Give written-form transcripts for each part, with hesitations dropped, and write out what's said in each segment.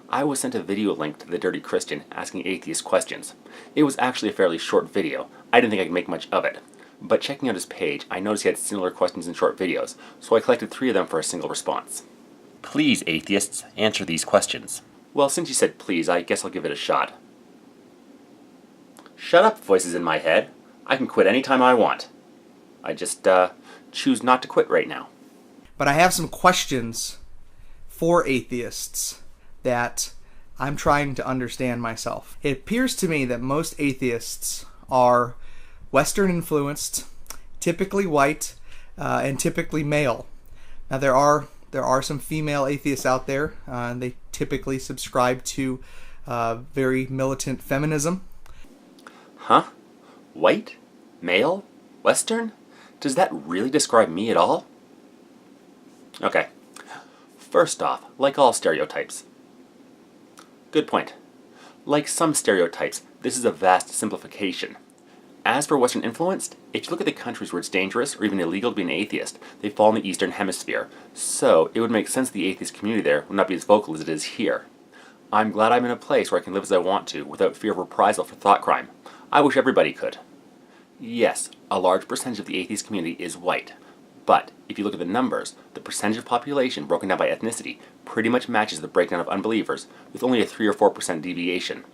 I was sent a video link to the Dirty Christian asking atheist questions. It was actually a fairly short video. I didn't think I could make much of it. But checking out his page, I noticed he had similar questions in short videos, so I collected 3 of them for a single response. Please, atheists, answer these questions. Well, since you said please, I guess I'll give it a shot. Shut up, voices in my head. I can quit anytime I want. I just, choose not to quit right now. But I have some questions for atheists that I'm trying to understand myself. It appears to me that most atheists are Western influenced, typically white, and typically male. Now there are some female atheists out there, and they typically subscribe to very militant feminism. Huh? White? Male? Western? Does that really describe me at all? Okay. First off, like all stereotypes. Good point. Like some stereotypes, this is a vast simplification. As for Western influenced, if you look at the countries where it's dangerous or even illegal to be an atheist, they fall in the Eastern Hemisphere, so it would make sense the atheist community there would not be as vocal as it is here. I'm glad I'm in a place where I can live as I want to without fear of reprisal for thought crime. I wish everybody could. Yes, a large percentage of the atheist community is white, but if you look at the numbers, the percentage of population broken down by ethnicity pretty much matches the breakdown of unbelievers with only a 3 or 4% deviation.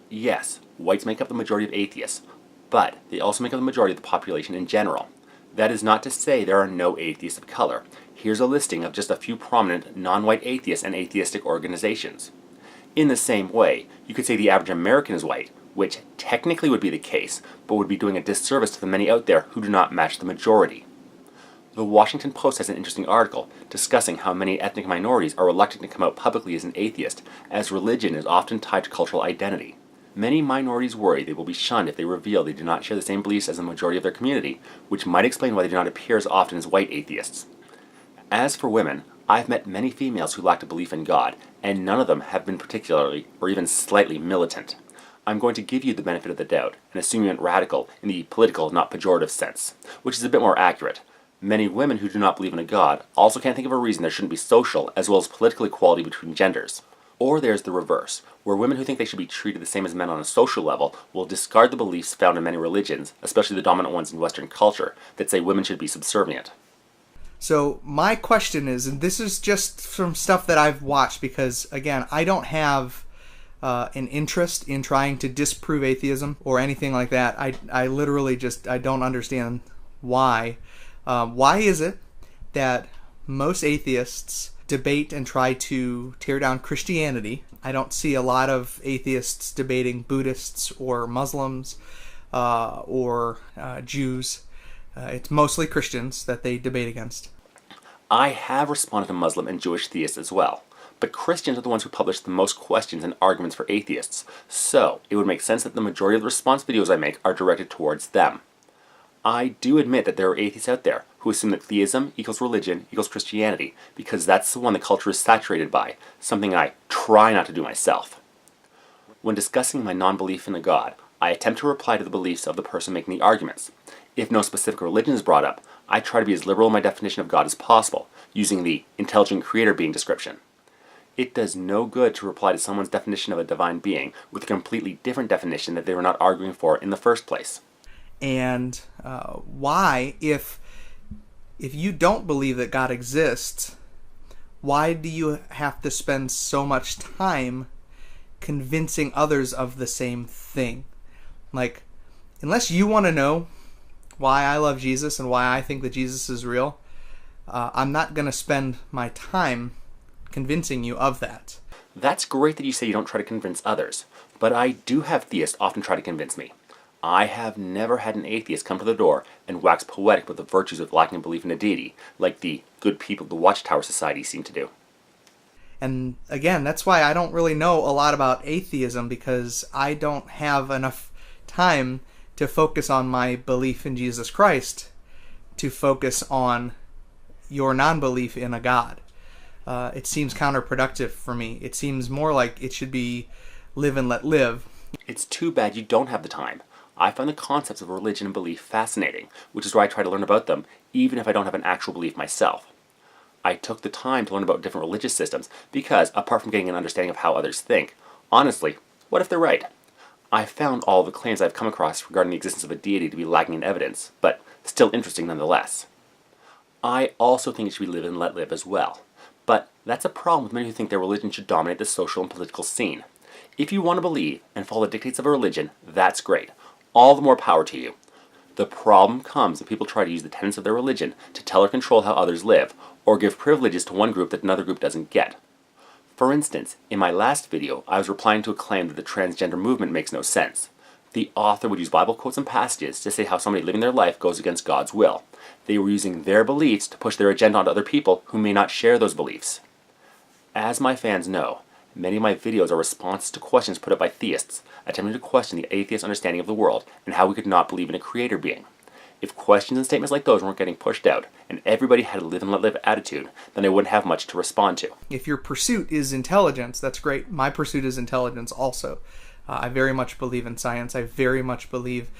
Yes, whites make up the majority of atheists, but they also make up the majority of the population in general. That is not to say there are no atheists of color. Here's a listing of just a few prominent non-white atheists and atheistic organizations. In the same way, you could say the average American is white, which technically would be the case, but would be doing a disservice to the many out there who do not match the majority. The Washington Post has an interesting article discussing how many ethnic minorities are reluctant to come out publicly as an atheist, as religion is often tied to cultural identity. Many minorities worry they will be shunned if they reveal they do not share the same beliefs as the majority of their community, which might explain why they do not appear as often as white atheists. As for women, I've met many females who lacked a belief in God, and none of them have been particularly or even slightly militant. I'm going to give you the benefit of the doubt and assume you went radical in the political, not pejorative sense, which is a bit more accurate. Many women who do not believe in a God also can't think of a reason there shouldn't be social as well as political equality between genders. Or there's the reverse, where women who think they should be treated the same as men on a social level will discard the beliefs found in many religions, especially the dominant ones in Western culture, that say women should be subservient. So my question is, and this is just from stuff that I've watched because, again, I don't have an interest in trying to disprove atheism or anything like that. I literally I don't understand why. Why is it that most atheists debate and try to tear down Christianity? I don't see a lot of atheists debating Buddhists or Muslims or Jews. It's mostly Christians that they debate against. I have responded to Muslim and Jewish theists as well, but Christians are the ones who publish the most questions and arguments for atheists, so it would make sense that the majority of the response videos I make are directed towards them. I do admit that there are atheists out there who assume that theism equals religion equals Christianity because that's the one the culture is saturated by, something I try not to do myself. When discussing my non-belief in a God, I attempt to reply to the beliefs of the person making the arguments. If no specific religion is brought up, I try to be as liberal in my definition of God as possible, using the intelligent creator being description. It does no good to reply to someone's definition of a divine being with a completely different definition that they were not arguing for in the first place. And why, if you don't believe that God exists, why do you have to spend so much time convincing others of the same thing? Like, unless you want to know why I love Jesus and why I think that Jesus is real, I'm not going to spend my time convincing you of that. That's great that you say you don't try to convince others, but I do have theists often try to convince me. I have never had an atheist come to the door and wax poetic with the virtues of lacking belief in a deity, like the good people of the Watchtower Society seem to do. And again, that's why I don't really know a lot about atheism, because I don't have enough time to focus on my belief in Jesus Christ to focus on your non-belief in a God. It seems counterproductive for me. It seems more like it should be live and let live. It's too bad you don't have the time. I find the concepts of religion and belief fascinating, which is why I try to learn about them, even if I don't have an actual belief myself. I took the time to learn about different religious systems because, apart from getting an understanding of how others think, honestly, what if they're right? I found all the claims I've come across regarding the existence of a deity to be lacking in evidence, but still interesting nonetheless. I also think it should be live and let live as well. But that's a problem with many who think their religion should dominate the social and political scene. If you want to believe and follow the dictates of a religion, that's great. All the more power to you. The problem comes when people try to use the tenets of their religion to tell or control how others live, or give privileges to one group that another group doesn't get. For instance, in my last video, I was replying to a claim that the transgender movement makes no sense. The author would use Bible quotes and passages to say how somebody living their life goes against God's will. They were using their beliefs to push their agenda onto other people who may not share those beliefs. As my fans know, many of my videos are responses to questions put up by theists, attempting to question the atheist understanding of the world and how we could not believe in a creator being. If questions and statements like those weren't getting pushed out, and everybody had a live and let live attitude, then I wouldn't have much to respond to. If your pursuit is intelligence, that's great. My pursuit is intelligence also. I very much believe in science. I very much believe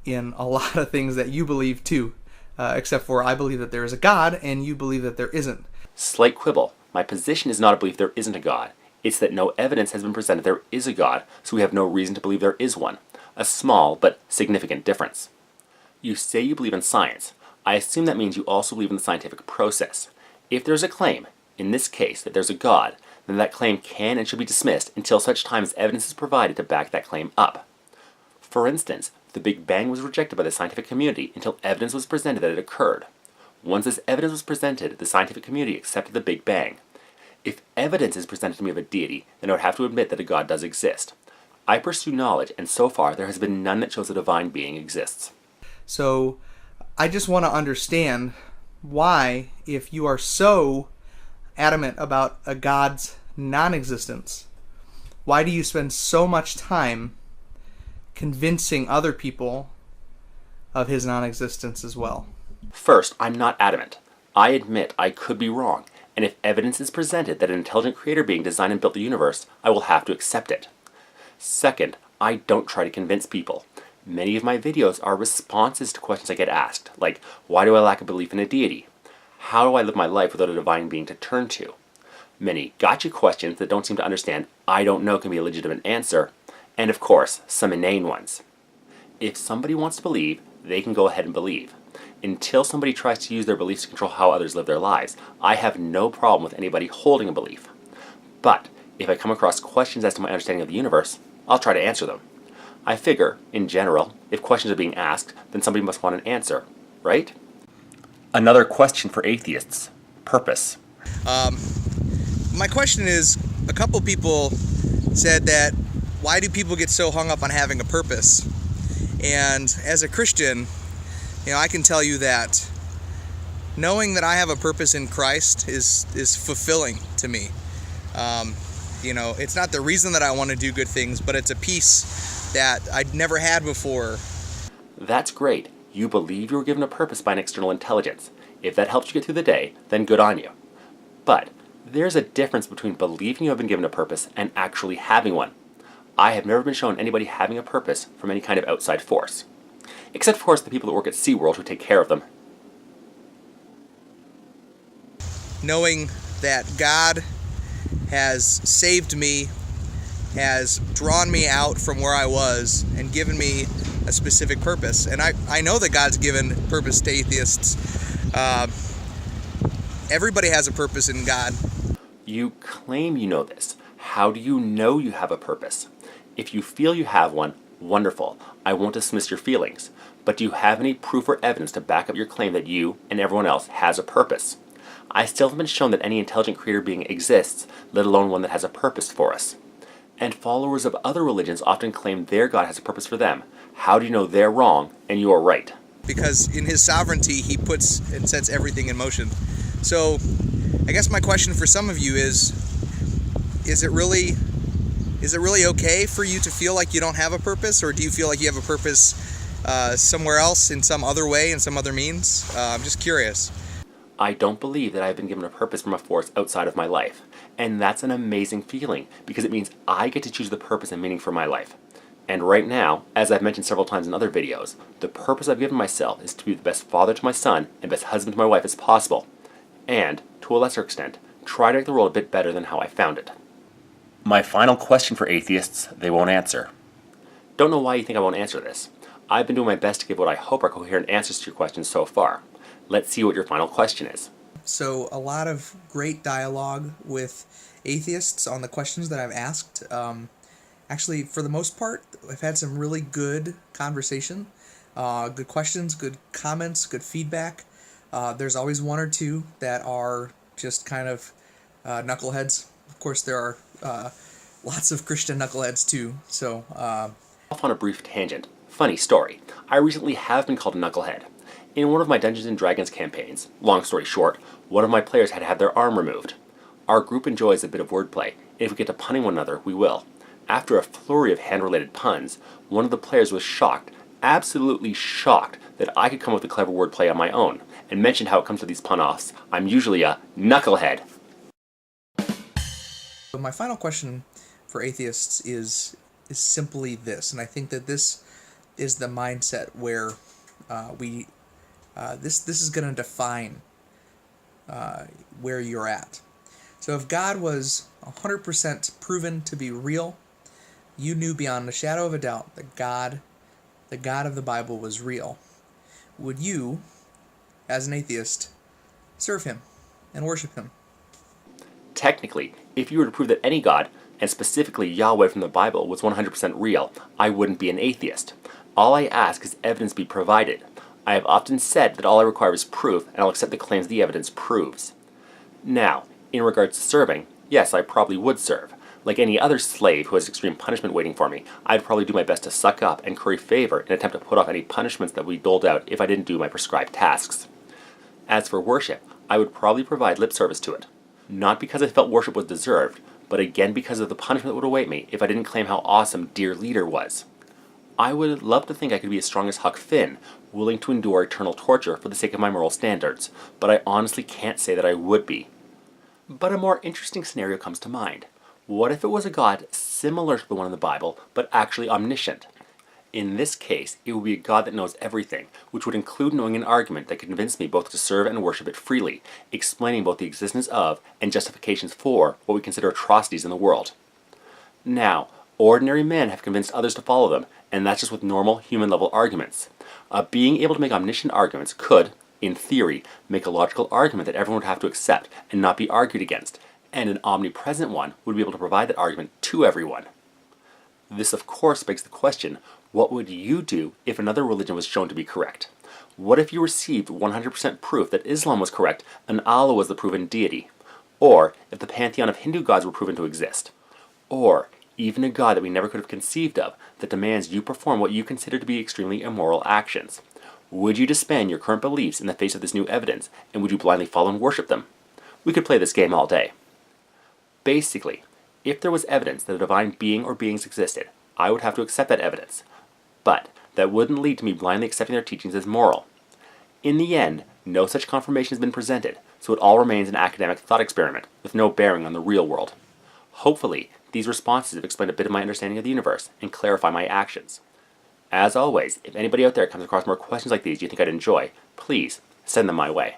in a lot of things that you believe too, except for I believe that there is a God and you believe that there isn't. Slight quibble. My position is not a belief there isn't a God. It's that no evidence has been presented there is a God, so we have no reason to believe there is one. A small but significant difference. You say you believe in science. I assume that means you also believe in the scientific process. If there's a claim, in this case that there's a God, then that claim can and should be dismissed until such time as evidence is provided to back that claim up. For instance, the Big Bang was rejected by the scientific community until evidence was presented that it occurred. Once this evidence was presented, the scientific community accepted the Big Bang. If evidence is presented to me of a deity, then I would have to admit that a God does exist. I pursue knowledge, and so far there has been none that shows a divine being exists. So I just want to understand why, if you are so adamant about a God's non-existence, why do you spend so much time convincing other people of his non-existence as well? First, I'm not adamant. I admit I could be wrong, and if evidence is presented that an intelligent creator being designed and built the universe, I will have to accept it. Second, I don't try to convince people. Many of my videos are responses to questions I get asked, like, why do I lack a belief in a deity? How do I live my life without a divine being to turn to? Many gotcha questions that don't seem to understand I don't know can be a legitimate answer, and of course, some inane ones. If somebody wants to believe, they can go ahead and believe. Until somebody tries to use their beliefs to control how others live their lives, I have no problem with anybody holding a belief. But if I come across questions as to my understanding of the universe, I'll try to answer them. I figure, in general, if questions are being asked, then somebody must want an answer, right? Another question for atheists. Purpose. My question is, a couple people said that, why do people get so hung up on having a purpose? And as a Christian, I can tell you that knowing that I have a purpose in Christ is fulfilling to me. It's not the reason that I want to do good things, but it's a peace that I'd never had before. That's great. You believe you were given a purpose by an external intelligence. If that helps you get through the day, then good on you. But there's a difference between believing you have been given a purpose and actually having one. I have never been shown anybody having a purpose from any kind of outside force. Except, of course, the people that work at SeaWorld who take care of them. Knowing that God has saved me, has drawn me out from where I was, and given me a specific purpose. And I know that God's given purpose to atheists. Everybody has a purpose in God. You claim you know this. How do you know you have a purpose? If you feel you have one, wonderful. I won't dismiss your feelings. But do you have any proof or evidence to back up your claim that you and everyone else has a purpose? I still haven't been shown that any intelligent creator being exists, let alone one that has a purpose for us. And followers of other religions often claim their God has a purpose for them. How do you know they're wrong and you're right? Because in his sovereignty, he puts and sets everything in motion. So I guess my question for some of you is it really okay for you to feel like you don't have a purpose, or do you feel like you have a purpose somewhere else, in some other way, in some other means? I'm just curious. I don't believe that I've been given a purpose from a force outside of my life. And that's an amazing feeling, because it means I get to choose the purpose and meaning for my life. And right now, as I've mentioned several times in other videos, the purpose I've given myself is to be the best father to my son and best husband to my wife as possible. and, to a lesser extent, try to make the world a bit better than how I found it. My final question for atheists they won't answer. Don't know why you think I won't answer this. I've been doing my best to give what I hope are coherent answers to your questions so far. Let's see what your final question is. So a lot of great dialogue with atheists on the questions that I've asked. Actually, for the most part, I've had some really good conversation, good questions, good comments, good feedback. There's always one or two that are just kind of knuckleheads. Of course, there are lots of Christian knuckleheads too. So Off on a brief tangent. Funny story. I recently have been called a knucklehead. In one of my Dungeons & Dragons campaigns, long story short, one of my players had to have their arm removed. Our group enjoys a bit of wordplay, and if we get to punning one another, we will. After a flurry of hand-related puns, one of the players was shocked, absolutely shocked, that I could come up with a clever wordplay on my own, and mentioned how it comes to these pun-offs. I'm usually a knucklehead. So my final question for atheists is simply this, and I think that this is the mindset where this is going to define where you're at. So if God was 100% proven to be real, you knew beyond a shadow of a doubt that God, the God of the Bible, was real, would you, as an atheist, serve him and worship him? Technically, if you were to prove that any god, and specifically Yahweh from the Bible, was 100% real, I wouldn't be an atheist. All I ask is evidence be provided. I have often said that all I require is proof, and I'll accept the claims the evidence proves. Now, in regards to serving, yes, I probably would serve. Like any other slave who has extreme punishment waiting for me, I'd probably do my best to suck up and curry favor and attempt to put off any punishments that would be doled out if I didn't do my prescribed tasks. As for worship, I would probably provide lip service to it. Not because I felt worship was deserved, but again because of the punishment that would await me if I didn't claim how awesome Dear Leader was. I would love to think I could be as strong as Huck Finn, willing to endure eternal torture for the sake of my moral standards, but I honestly can't say that I would be. But a more interesting scenario comes to mind. What if it was a god similar to the one in the Bible, but actually omniscient? In this case, it would be a god that knows everything, which would include knowing an argument that could convince me both to serve and worship it freely, explaining both the existence of and justifications for what we consider atrocities in the world. Now, ordinary men have convinced others to follow them, and that's just with normal human-level arguments. Being able to make omniscient arguments could, in theory, make a logical argument that everyone would have to accept and not be argued against, and an omnipresent one would be able to provide that argument to everyone. This, of course, begs the question, what would you do if another religion was shown to be correct? What if you received 100% proof that Islam was correct and Allah was the proven deity? Or if the pantheon of Hindu gods were proven to exist? Or even a god that we never could have conceived of that demands you perform what you consider to be extremely immoral actions? Would you disband your current beliefs in the face of this new evidence, and would you blindly follow and worship them? We could play this game all day. Basically, if there was evidence that a divine being or beings existed, I would have to accept that evidence. But that wouldn't lead to me blindly accepting their teachings as moral. In the end, no such confirmation has been presented, so it all remains an academic thought experiment with no bearing on the real world. Hopefully, these responses have explained a bit of my understanding of the universe and clarify my actions. As always, if anybody out there comes across more questions like these you think I'd enjoy, please send them my way.